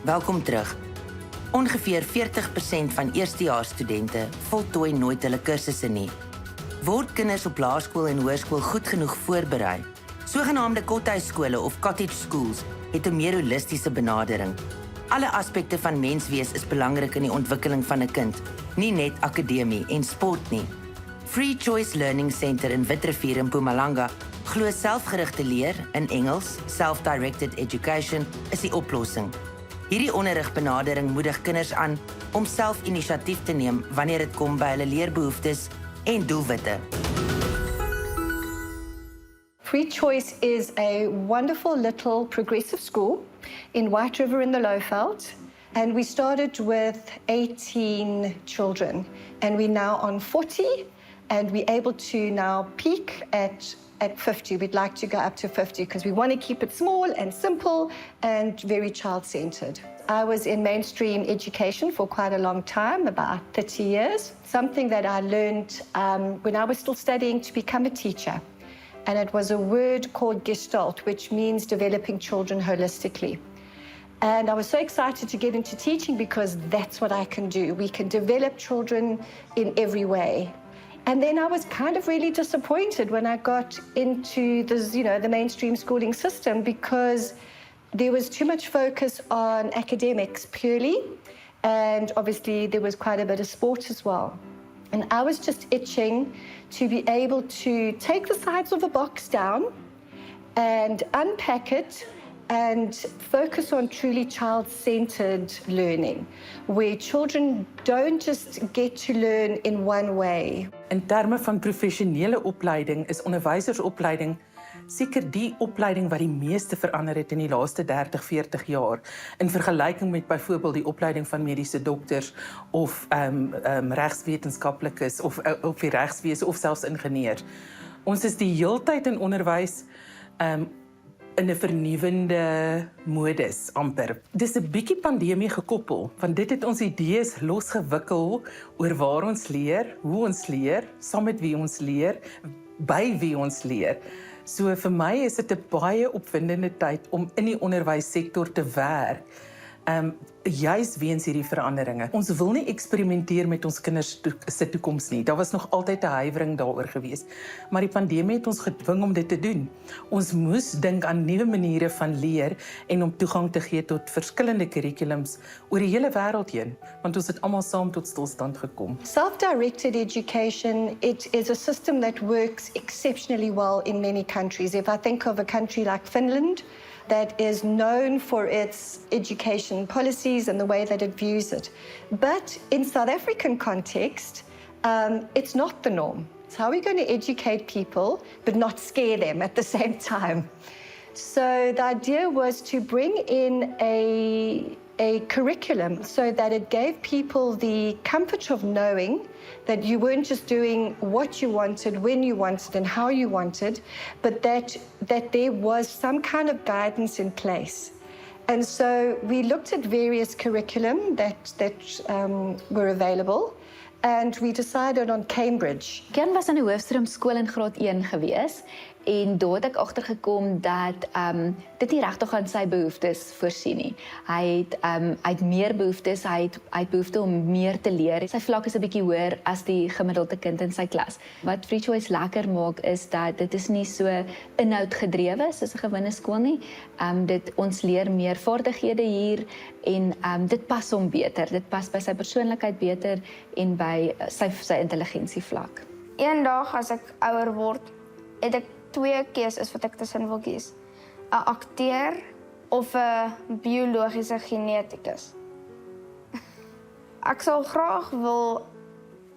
Welkom terug. Ongeveer 40% van eerstejaarsstudente voltooi nooit hulle kursusse nie. Word kinders op laerskool en hoërskool goed genoeg voorberei? Sogenaamde kothuisskole of cottage schools het 'n meer holistiese benadering. Alle aspekte van menswees is belangrik in die ontwikkeling van 'n kind, nie net akademie en sport nie. Free Choice Learning Centre in Witrifuur in Mpumalanga glo selfgerigte leer in Engels, self-directed education, is die oplossing. Hierdie onderrigbenadering moedig kinders aan om self inisiatief te neem wanneer dit kom by hulle leerbehoeftes en doelwitte. Free Choice is a wonderful little progressive school in White River in the Lowveld. And we started with 18 children. And we're now on 40. And we're able to now peak at 50. We'd like to go up to 50 because we want to keep it small and simple and very child-centered. I was in mainstream education for quite a long time, about 30 years. Something that I learned when I was still studying to become a teacher. And it was a word called Gestalt, which means developing children holistically. And I was so excited to get into teaching because that's what I can do. We can develop children in every way. And then I was kind of really disappointed when I got into this, the mainstream schooling system because there was too much focus on academics purely. And obviously there was quite a bit of sport as well. And I was just itching to be able to take the sides of the box down and unpack it and focus on truly child-centered learning, where children don't just get to learn in one way. In terme van professionele opleiding is onderwysersopleiding seker die opleiding wat die meeste verander het in die laaste 30, 40 jaar in vergelyking met byvoorbeeld die opleiding van mediese dokters of regswetenskaplikes of die regswese of selfs ingenieurs. Ons is die heeltyd in onderwys in 'n vernuwende modus amper. Dis 'n bietjie pandemie gekoppel, want dit het ons idees losgewikkel oor waar ons leer, hoe ons leer, saam met wie ons leer, by wie ons leer. So vir my is dit 'n baie opwindende tyd om in die onderwyssektor te werk. Juis weens hierdie veranderinge. Ons wil nie eksperimenteer met ons kinders se toekoms nie. Daar was nog altyd 'n huiwering daaroor gewees. Maar die pandemie het ons gedwing om dit te doen. Ons moes dink aan nuwe maniere van leer en om toegang te gee tot verskillende curriculums oor die hele wêreld heen, want ons het almal saam tot stilstand gekom. Self-directed education, it is a system that works exceptionally well in many countries. If I think of a country like Finland, that is known for its education policies and the way that it views it. But in South African context, it's not the norm. So how are we going to educate people but not scare them at the same time? So the idea was to bring in a curriculum so that it gave people the comfort of knowing that you weren't just doing what you wanted, when you wanted, and how you wanted, but that there was some kind of guidance in place. And so we looked at various curriculum that were available, and we decided on Cambridge. Ken was aan die hoofstroomskool in graad 1 gewees. En daar het ek agtergekom dat dit nie regtig aan sy behoeftes voorsien nie. Hy het meer behoeftes, hy het behoefte om meer te leer. Sy vlak is 'n bietjie hoër as die gemiddelde kind in sy klas. Wat Free Choice lekker maak is dat dit is nie so inhoudgedrewe soos 'n gewone skool nie. Ons leer meer vaardighede hier en dit pas hom beter. Dit pas by sy persoonlikheid beter en by sy intelligensievlak. Eendag as ek ouer word, het ek 2 keuses wat ek tussen wil kies. 'n Akteur of 'n biologiese genetikus. Ek sal graag wil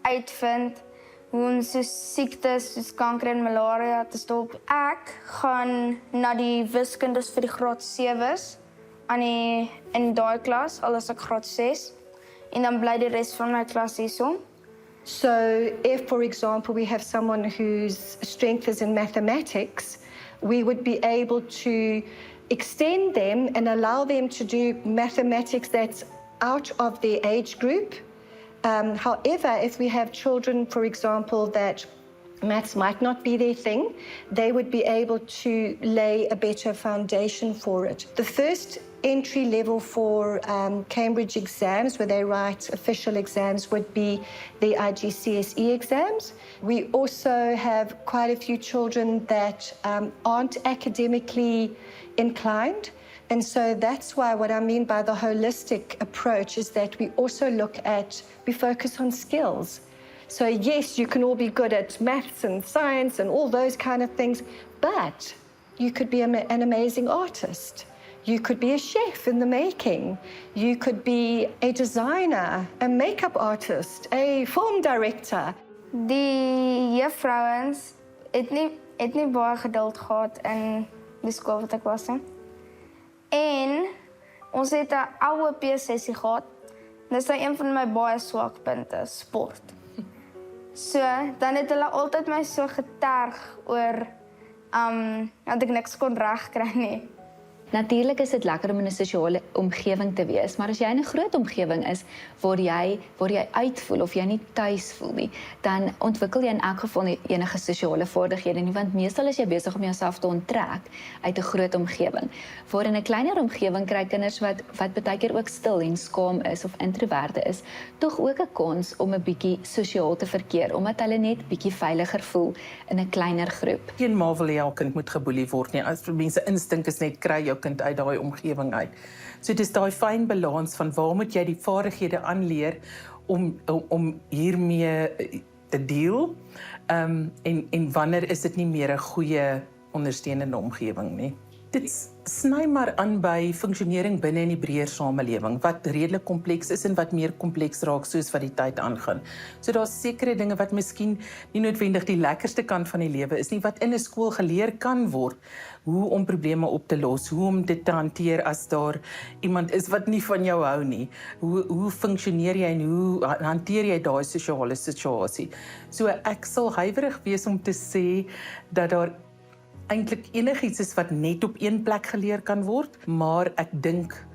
uitvind hoe om so siektes soos kanker en malaria te stop. Ek gaan na die wiskundes vir die graad 7's in daai klas, al is ek graad 6, en dan bly die res van my klas hierso. So if, for example, we have someone whose strength is in mathematics, we would be able to extend them and allow them to do mathematics that's out of their age group. However, if we have children, for example, that maths might not be their thing, they would be able to lay a better foundation for it. The first entry level for Cambridge exams, where they write official exams, would be the IGCSE exams. We also have quite a few children that aren't academically inclined. And so that's why what I mean by the holistic approach is that we also we focus on skills. So yes, you can all be good at maths and science and all those kind of things, but you could be an amazing artist. You could be a chef in the making. You could be a designer, a makeup artist, a film director. Die juffrouens het nie baie geduld gehad in die skool wat ek was nie. En ons het 'n AOP-sessie gehad. Dis nou een van my baie swakpunte, sport. So, dan het hulle altyd my so geterg oor dat ek niks kon regkry nie. Natuurlik is dit lekker om in 'n sosiale omgewing te wees, maar as jy in 'n groot omgewing is waar jy uitvoel of jy nie tuis voel nie, dan ontwikkel jy in elk geval nie enige sosiale vaardighede nie, want meestal is jy besig om jouself te onttrek uit 'n groot omgewing. Waar in 'n kleiner omgewing kry kinders wat baie keer ook stil en skaam is of introverte is, tog ook 'n kans om 'n bietjie sosiaal te verkeer, omdat hulle net bietjie veiliger voel in 'n kleiner groep. Geen maar wil jou kind moet geboelie word nie. As mense instink is net kry jou kind uit daai omgewing uit. So dis daai fyn balans van waar moet jy die vaardighede aanleer om hiermee te deel en wanneer is dit nie meer 'n goeie ondersteunende omgewing nie. Dit sny maar aan by funksionering binne in die breër samelewing wat redelik kompleks is en wat meer kompleks raak soos wat die tyd aangaan. So daar's sekere dinge wat miskien nie noodwendig die lekkerste kant van die lewe is nie, wat in 'n skool geleer kan word, hoe om probleme op te los, hoe om dit te hanteer as daar iemand is wat nie van jou hou nie. Hoe funksioneer jy en hoe hanteer jy daai sosiale situasie? So ek sal huiwerig wees om te sê dat daar eintlik enigiets is wat net op een plek geleer kan word, maar ek dink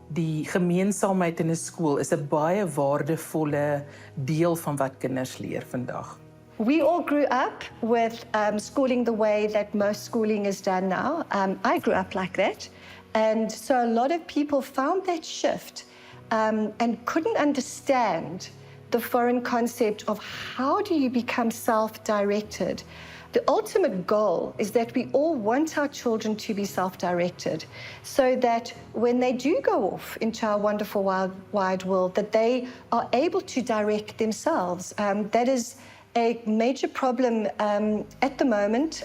die gemeenskapheid in 'n skool is 'n baie waardevolle deel van wat kinders leer vandag. We all grew up with schooling the way that most schooling is done now. I grew up like that. And so a lot of people found that shift and couldn't understand the foreign concept of how do you become self-directed. The ultimate goal is that we all want our children to be self-directed so that when they do go off into our wonderful wide world, that they are able to direct themselves. That is a major problem at the moment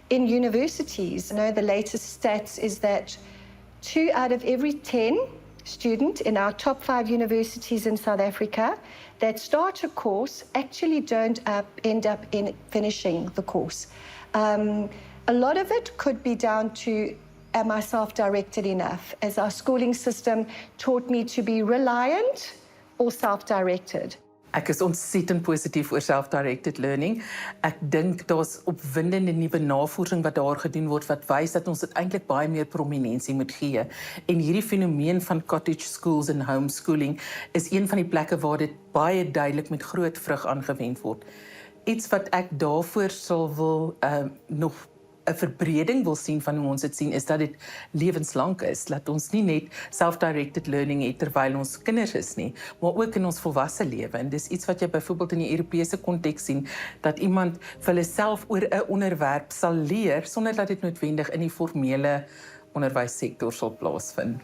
in universities. You know, the latest stats is that 2 out of every 10 students in our top 5 universities in South Africa that start a course actually don't end up in finishing the course. A lot of it could be down to, am I self-directed enough? As our schooling system taught me to be reliant or self-directed. Ek is ontsettend positief oor self-directed learning. Ek dink daar's opwindende nuwe navorsing wat daar gedoen word wat wys dat ons dit eintlik baie meer prominensie moet gee. En hierdie fenomeen van cottage schools en homeschooling is een van die plekke waar dit baie duidelik met groot vrug aangewend word. Iets wat ek daarvoor sal wil nog 'n verbreding wil sien van hoe ons dit sien, is dat dit lewenslank is. Dat ons nie net self-directed learning het terwyl ons kinders is nie, maar ook in ons volwasse lewe. En dis iets wat jy byvoorbeeld in die Europese konteks sien, dat iemand vir hulle self oor 'n onderwerp sal leer, sonder dat dit noodwendig in die formele onderwyssektor sal plaasvind.